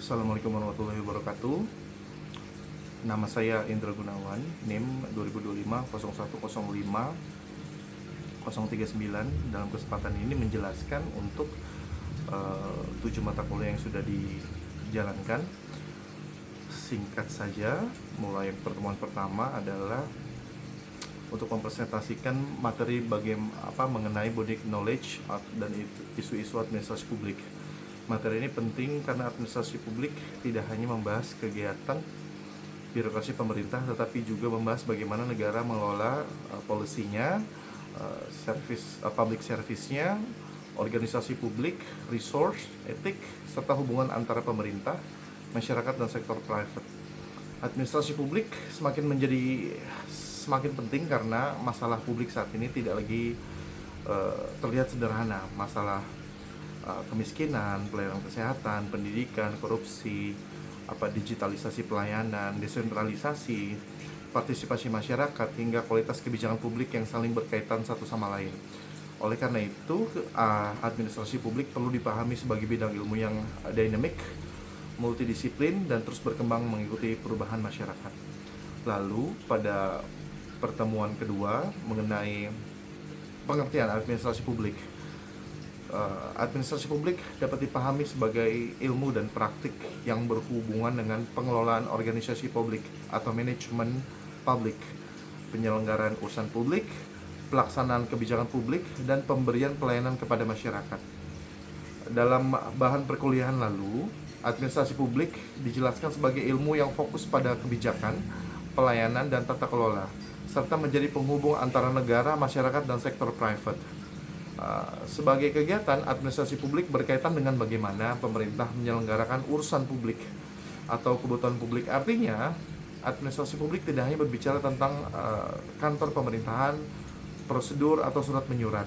Assalamualaikum warahmatullahi wabarakatuh. Nama saya Indra Gunawan, NIM 2025-0105-039. Dalam kesempatan ini menjelaskan untuk 7 mata kuliah yang sudah dijalankan. Singkat saja, mulai pertemuan pertama adalah untuk mempresentasikan materi mengenai body knowledge dan isu-isu administrasi publik. Materi ini penting karena administrasi publik tidak hanya membahas kegiatan birokrasi pemerintah, tetapi juga membahas bagaimana negara mengelola polisinya, public service-nya, organisasi publik, resource, etik, serta hubungan antara pemerintah, masyarakat, dan sektor private. Administrasi publik semakin penting karena masalah publik saat ini tidak lagi terlihat sederhana. Masalah kemiskinan, pelayanan kesehatan, pendidikan, korupsi, digitalisasi pelayanan, desentralisasi, partisipasi masyarakat, hingga kualitas kebijakan publik yang saling berkaitan satu sama lain. Oleh karena itu, administrasi publik perlu dipahami sebagai bidang ilmu yang dinamik, multidisiplin, dan terus berkembang mengikuti perubahan masyarakat. Lalu, pada pertemuan kedua mengenai pengertian administrasi publik. Administrasi publik dapat dipahami sebagai ilmu dan praktik yang berhubungan dengan pengelolaan organisasi publik atau manajemen publik, penyelenggaraan urusan publik, pelaksanaan kebijakan publik, dan pemberian pelayanan kepada masyarakat. Dalam bahan perkuliahan lalu, administrasi publik dijelaskan sebagai ilmu yang fokus pada kebijakan, pelayanan, dan tata kelola, serta menjadi penghubung antara negara, masyarakat, dan sektor private. Sebagai kegiatan, administrasi publik berkaitan dengan bagaimana pemerintah menyelenggarakan urusan publik atau kebutuhan publik. Artinya, administrasi publik tidak hanya berbicara tentang kantor pemerintahan, prosedur, atau surat menyurat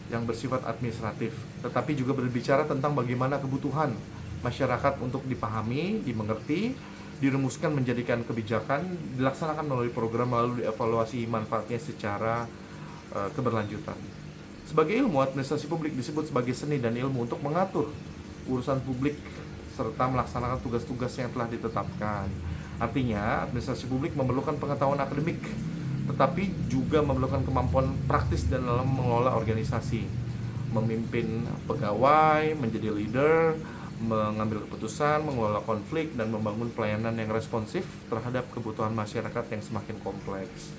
yang bersifat administratif, tetapi juga berbicara tentang bagaimana kebutuhan masyarakat untuk dipahami, dimengerti, dirumuskan menjadikan kebijakan, dilaksanakan melalui program, lalu dievaluasi manfaatnya secara keberlanjutan. Sebagai ilmu, administrasi publik disebut sebagai seni dan ilmu untuk mengatur urusan publik serta melaksanakan tugas-tugas yang telah ditetapkan. Artinya, administrasi publik memerlukan pengetahuan akademik, tetapi juga memerlukan kemampuan praktis dan dalam mengelola organisasi, memimpin pegawai, menjadi leader, mengambil keputusan, mengelola konflik, dan membangun pelayanan yang responsif terhadap kebutuhan masyarakat yang semakin kompleks.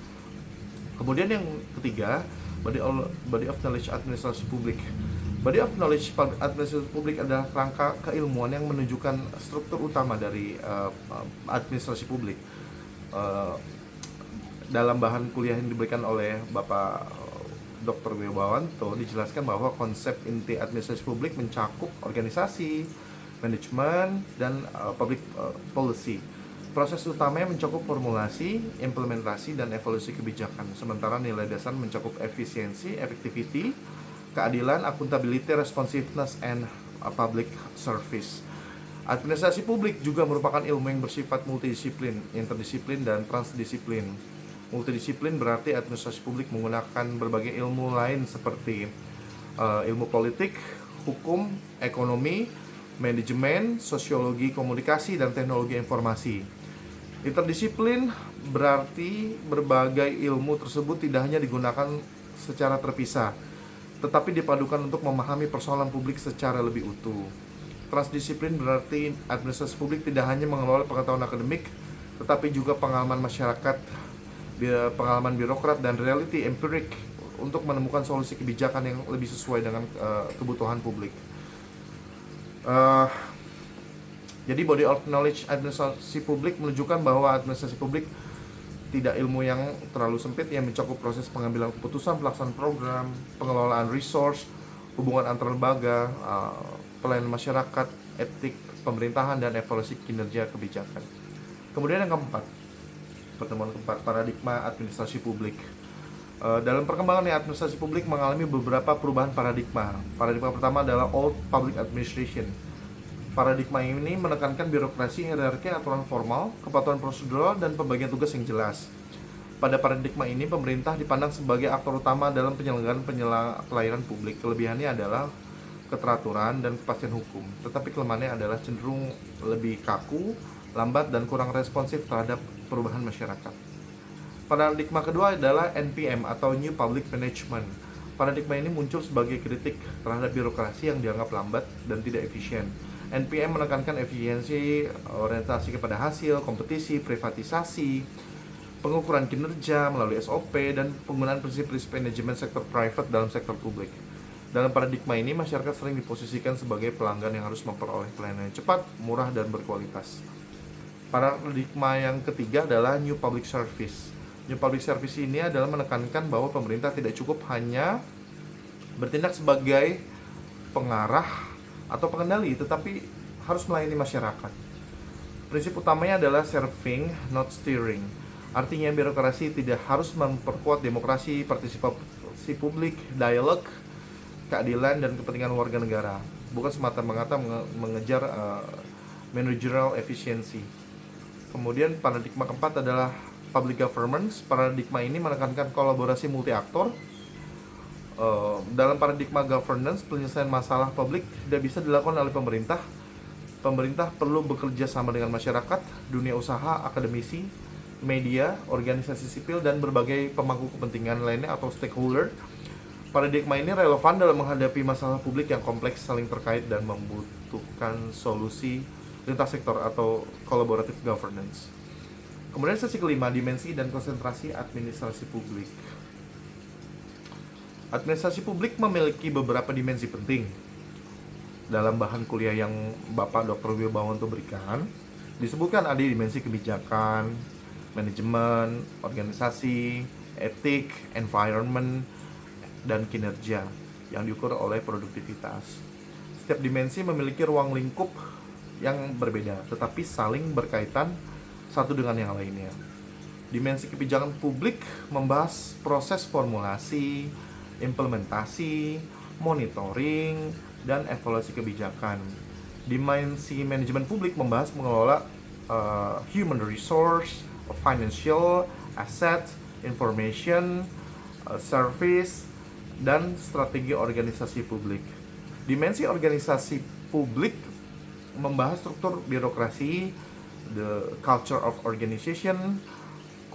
Kemudian yang ketiga, Body of Knowledge Administrasi Publik. Body of Knowledge Administrasi Publik adalah rangka keilmuan yang menunjukkan struktur utama dari administrasi publik. Dalam bahan kuliah yang diberikan oleh Bapak Dr. Wibawanto, dijelaskan bahwa konsep inti administrasi publik mencakup organisasi, manajemen, dan public policy. Proses utamanya mencakup formulasi, implementasi, dan evaluasi kebijakan. Sementara nilai dasar mencakup efisiensi, effectivity, keadilan, accountability, responsiveness, and public service. Administrasi publik juga merupakan ilmu yang bersifat multidisiplin, interdisiplin, dan transdisiplin. Multidisiplin berarti administrasi publik menggunakan berbagai ilmu lain seperti ilmu politik, hukum, ekonomi, manajemen, sosiologi, komunikasi, dan teknologi informasi. Interdisiplin berarti berbagai ilmu tersebut tidak hanya digunakan secara terpisah, tetapi dipadukan untuk memahami persoalan publik secara lebih utuh. Transdisiplin berarti administrasi publik tidak hanya mengelola pengetahuan akademik, tetapi juga pengalaman masyarakat, pengalaman birokrat, dan reality empirik untuk menemukan solusi kebijakan yang lebih sesuai dengan kebutuhan publik. Jadi body of knowledge administrasi publik menunjukkan bahwa administrasi publik tidak ilmu yang terlalu sempit yang mencakup proses pengambilan keputusan, pelaksanaan program, pengelolaan resource, hubungan antar lembaga, pelayanan masyarakat, etik, pemerintahan, dan evaluasi kinerja kebijakan. Kemudian yang keempat, pertemuan keempat, paradigma administrasi publik. Dalam perkembangan administrasi publik mengalami beberapa perubahan paradigma. Paradigma pertama adalah old public administration. Paradigma ini menekankan birokrasi, hierarki, aturan formal, kepatuhan prosedural, dan pembagian tugas yang jelas. Pada paradigma ini, pemerintah dipandang sebagai aktor utama dalam penyelenggaraan pelayanan publik. Kelebihannya adalah keteraturan, dan kepastian hukum. Tetapi kelemahannya adalah cenderung lebih kaku, lambat, dan kurang responsif terhadap perubahan masyarakat. Paradigma kedua adalah NPM atau New Public Management. Paradigma ini muncul sebagai kritik terhadap birokrasi yang dianggap lambat dan tidak efisien. NPM menekankan efisiensi, orientasi kepada hasil, kompetisi, privatisasi, pengukuran kinerja melalui SOP, dan penggunaan prinsip-prinsip manajemen sektor private dalam sektor publik. Dalam paradigma ini, masyarakat sering diposisikan sebagai pelanggan yang harus memperoleh pelayanan yang cepat, murah, dan berkualitas. Paradigma yang ketiga adalah New Public Service. New Public Service ini adalah menekankan bahwa pemerintah tidak cukup hanya bertindak sebagai pengarah atau pengendali, tetapi harus melayani masyarakat. Prinsip utamanya adalah serving, not steering. Artinya birokrasi tidak harus memperkuat demokrasi, partisipasi publik, dialog, keadilan, dan kepentingan warga negara, bukan semata-mata mengejar managerial efficiency. Kemudian paradigma keempat adalah public governance. Paradigma ini menekankan kolaborasi multi aktor. Dalam paradigma governance, penyelesaian masalah publik tidak bisa dilakukan oleh pemerintah. Pemerintah perlu bekerja sama dengan masyarakat, dunia usaha, akademisi, media, organisasi sipil, dan berbagai pemangku kepentingan lainnya atau stakeholder. Paradigma ini relevan dalam menghadapi masalah publik yang kompleks, saling terkait, dan membutuhkan solusi lintas sektor atau collaborative governance. Kemudian sesi kelima, dimensi dan konsentrasi administrasi publik. Administrasi publik memiliki beberapa dimensi penting. Dalam bahan kuliah yang Bapak Dr. Wibawanto berikan, disebutkan ada dimensi kebijakan, manajemen, organisasi, etik, environment, dan kinerja yang diukur oleh produktivitas. Setiap dimensi memiliki ruang lingkup yang berbeda, tetapi saling berkaitan satu dengan yang lainnya. Dimensi kebijakan publik membahas proses formulasi, implementasi, monitoring, dan evaluasi kebijakan. Dimensi manajemen publik membahas mengelola human resource, financial, asset, information, service, dan strategi organisasi publik. Dimensi organisasi publik membahas struktur birokrasi, the culture of organization,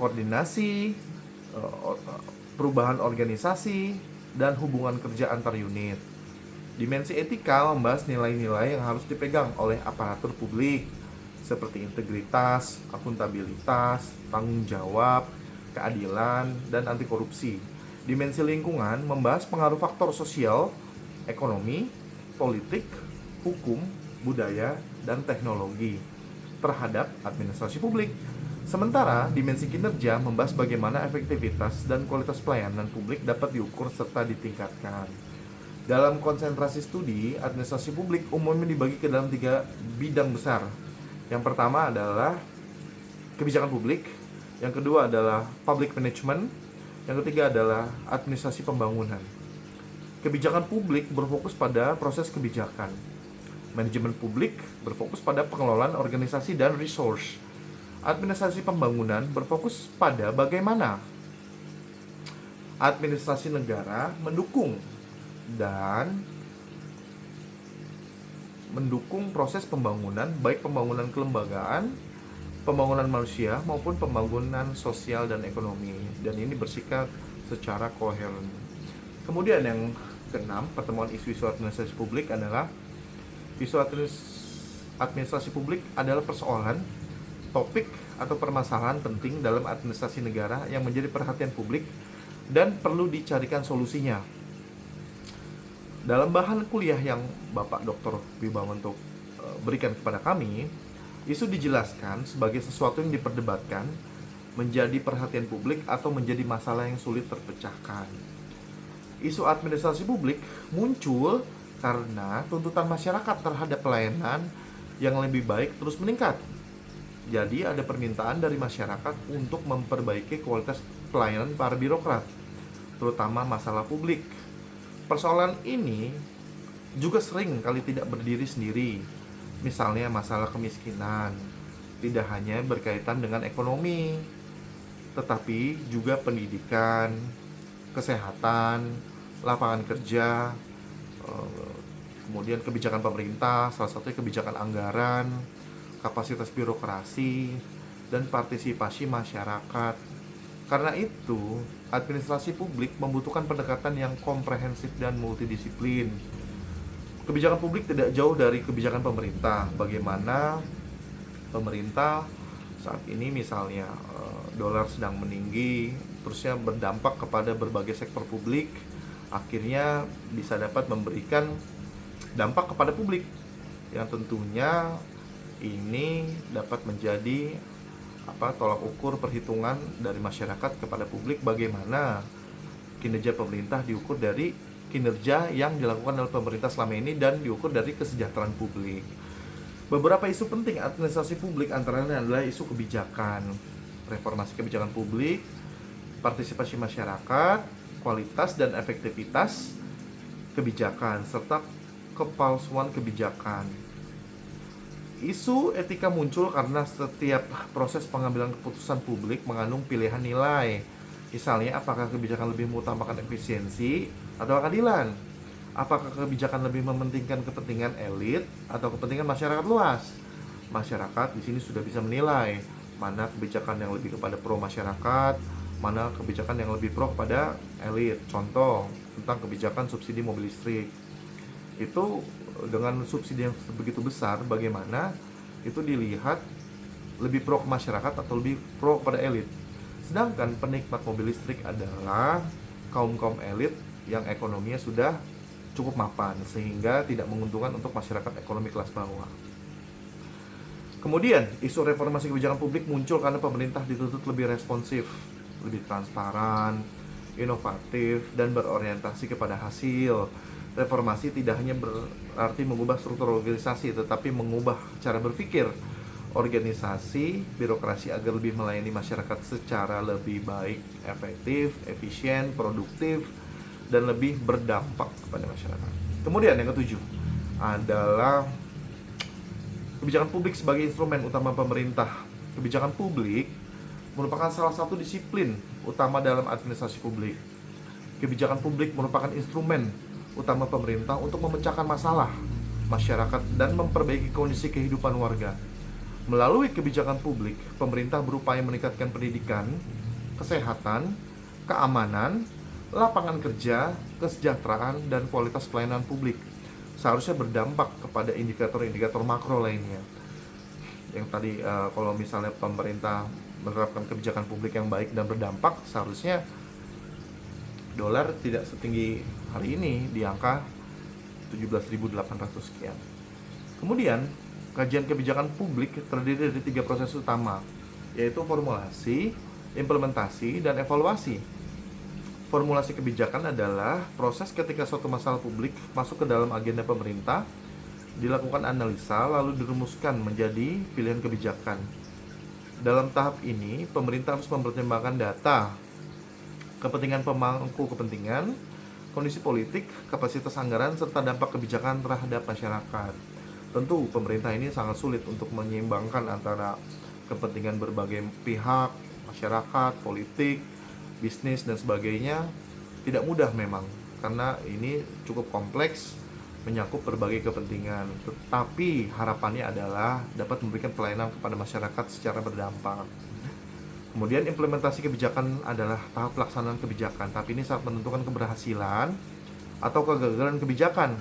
koordinasi, perubahan organisasi, dan hubungan kerja antar unit. Dimensi etika membahas nilai-nilai yang harus dipegang oleh aparatur publik seperti integritas, akuntabilitas, tanggung jawab, keadilan, dan anti korupsi. Dimensi lingkungan membahas pengaruh faktor sosial, ekonomi, politik, hukum, budaya, dan teknologi terhadap administrasi publik. Sementara dimensi kinerja membahas bagaimana efektivitas dan kualitas pelayanan publik dapat diukur serta ditingkatkan. Dalam konsentrasi studi, administrasi publik umumnya dibagi ke dalam 3 bidang besar. Yang pertama adalah kebijakan publik, yang kedua adalah public management, yang ketiga adalah administrasi pembangunan. Kebijakan publik berfokus pada proses kebijakan. Manajemen publik berfokus pada pengelolaan organisasi dan resource. Administrasi pembangunan berfokus pada bagaimana administrasi negara mendukung proses pembangunan, baik pembangunan kelembagaan, pembangunan manusia, maupun pembangunan sosial dan ekonomi, dan ini bersikap secara koheren. Kemudian yang keenam, pertemuan isu-isu administrasi publik adalah isu administrasi publik adalah persoalan, topik, atau permasalahan penting dalam administrasi negara yang menjadi perhatian publik dan perlu dicarikan solusinya. Dalam bahan kuliah yang Bapak Dr. Wibawanto berikan kepada kami, isu dijelaskan sebagai sesuatu yang diperdebatkan, menjadi perhatian publik, atau menjadi masalah yang sulit terpecahkan. Isu administrasi publik muncul karena tuntutan masyarakat terhadap pelayanan yang lebih baik terus meningkat. Jadi ada permintaan dari masyarakat untuk memperbaiki kualitas pelayanan para birokrat, terutama masalah publik. Persoalan ini juga sering kali tidak berdiri sendiri. Misalnya masalah kemiskinan, tidak hanya berkaitan dengan ekonomi, tetapi juga pendidikan, kesehatan, lapangan kerja, kemudian kebijakan pemerintah, salah satunya kebijakan anggaran, kapasitas birokrasi, dan partisipasi masyarakat. Karena itu, administrasi publik membutuhkan pendekatan yang komprehensif dan multidisiplin. Kebijakan publik tidak jauh dari kebijakan pemerintah. Bagaimana pemerintah saat ini misalnya dolar sedang meninggi, terusnya berdampak kepada berbagai sektor publik, akhirnya bisa dapat memberikan dampak kepada publik yang tentunya ini dapat menjadi tolak ukur perhitungan dari masyarakat kepada publik, bagaimana kinerja pemerintah diukur dari kinerja yang dilakukan oleh pemerintah selama ini dan diukur dari kesejahteraan publik. Beberapa isu penting administrasi publik antara lain adalah isu kebijakan, reformasi kebijakan publik, partisipasi masyarakat, kualitas dan efektivitas kebijakan, serta kepalsuan kebijakan. Isu etika muncul karena setiap proses pengambilan keputusan publik mengandung pilihan nilai. Misalnya, apakah kebijakan lebih mengutamakan efisiensi atau keadilan? Apakah kebijakan lebih mementingkan kepentingan elit atau kepentingan masyarakat luas? Masyarakat di sini sudah bisa menilai mana kebijakan yang lebih kepada pro masyarakat, mana kebijakan yang lebih pro kepada elit. Contoh tentang kebijakan subsidi mobil listrik. Itu dengan subsidi yang begitu besar, bagaimana itu dilihat lebih pro ke masyarakat atau lebih pro kepada elit. Sedangkan penikmat mobil listrik adalah kaum-kaum elit yang ekonominya sudah cukup mapan, sehingga tidak menguntungkan untuk masyarakat ekonomi kelas bawah. Kemudian, isu reformasi kebijakan publik muncul karena pemerintah dituntut lebih responsif, lebih transparan, inovatif, dan berorientasi kepada hasil. Reformasi tidak hanya berarti mengubah struktur organisasi, tetapi mengubah cara berpikir organisasi, birokrasi agar lebih melayani masyarakat secara lebih baik, efektif, efisien, produktif, dan lebih berdampak kepada masyarakat. Kemudian yang ketujuh adalah kebijakan publik sebagai instrumen utama pemerintah. Kebijakan publik merupakan salah satu disiplin utama dalam administrasi publik. Kebijakan publik merupakan instrumen utama pemerintah untuk memecahkan masalah masyarakat dan memperbaiki kondisi kehidupan warga. Melalui kebijakan publik, pemerintah berupaya meningkatkan pendidikan, kesehatan, keamanan, lapangan kerja, kesejahteraan, dan kualitas pelayanan publik. Seharusnya berdampak kepada indikator-indikator makro lainnya. Yang tadi kalau misalnya pemerintah menerapkan kebijakan publik yang baik dan berdampak, seharusnya dolar tidak setinggi hari ini di angka 17.800 sekian. Kemudian, kajian kebijakan publik terdiri dari 3 proses utama, yaitu formulasi, implementasi, dan evaluasi. Formulasi kebijakan adalah proses ketika suatu masalah publik masuk ke dalam agenda pemerintah, dilakukan analisa, lalu dirumuskan menjadi pilihan kebijakan. Dalam tahap ini, pemerintah harus mempertimbangkan data, kepentingan pemangku kepentingan, kondisi politik, kapasitas anggaran, serta dampak kebijakan terhadap masyarakat. Tentu pemerintah ini sangat sulit untuk menyeimbangkan antara kepentingan berbagai pihak, masyarakat, politik, bisnis, dan sebagainya. Tidak mudah memang, karena ini cukup kompleks, menyangkut berbagai kepentingan. Tetapi harapannya adalah dapat memberikan pelayanan kepada masyarakat secara berdampak. Kemudian implementasi kebijakan adalah tahap pelaksanaan kebijakan, tapi ini sangat menentukan keberhasilan atau kegagalan kebijakan.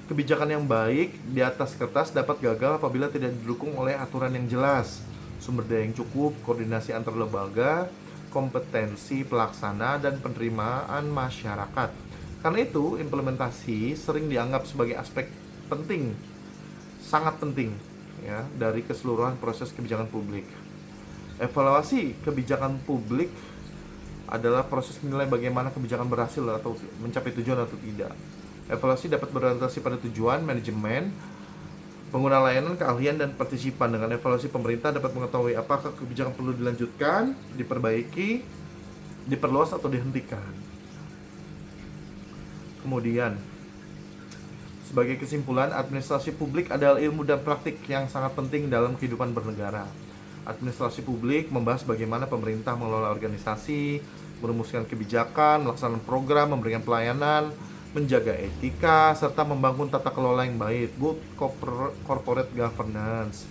Kebijakan yang baik di atas kertas dapat gagal apabila tidak didukung oleh aturan yang jelas, sumber daya yang cukup, koordinasi antar lembaga, kompetensi pelaksana, dan penerimaan masyarakat. Karena itu, implementasi sering dianggap sebagai aspek penting, sangat penting ya, dari keseluruhan proses kebijakan publik. Evaluasi kebijakan publik adalah proses menilai bagaimana kebijakan berhasil atau mencapai tujuan atau tidak. Evaluasi dapat berorientasi pada tujuan, manajemen, pengguna layanan, keahlian, dan partisipan. Dengan evaluasi, pemerintah dapat mengetahui apakah kebijakan perlu dilanjutkan, diperbaiki, diperluas, atau dihentikan. Kemudian, sebagai kesimpulan, administrasi publik adalah ilmu dan praktik yang sangat penting dalam kehidupan bernegara. Administrasi publik membahas bagaimana pemerintah mengelola organisasi, merumuskan kebijakan, melaksanakan program, memberikan pelayanan, menjaga etika, serta membangun tata kelola yang baik, good corporate governance.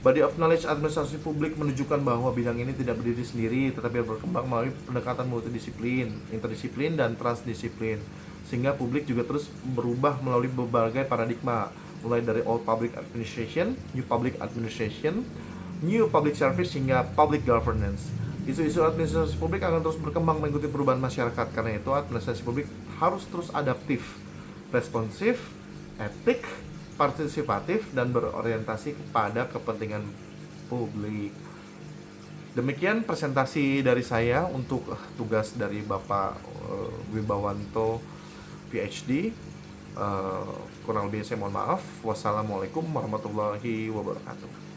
Body of knowledge administrasi publik menunjukkan bahwa bidang ini tidak berdiri sendiri, tetapi berkembang melalui pendekatan multidisiplin, interdisiplin, dan transdisiplin, sehingga publik juga terus berubah melalui berbagai paradigma, mulai dari old public administration, new public service, hingga public governance. Isu-isu administrasi publik akan terus berkembang mengikuti perubahan masyarakat. Karena itu, administrasi publik harus terus adaptif, responsif, etik, partisipatif, dan berorientasi kepada kepentingan publik. Demikian presentasi dari saya untuk tugas dari Bapak Wibawanto PhD. Kurang lebih saya mohon maaf. Wassalamualaikum warahmatullahi wabarakatuh.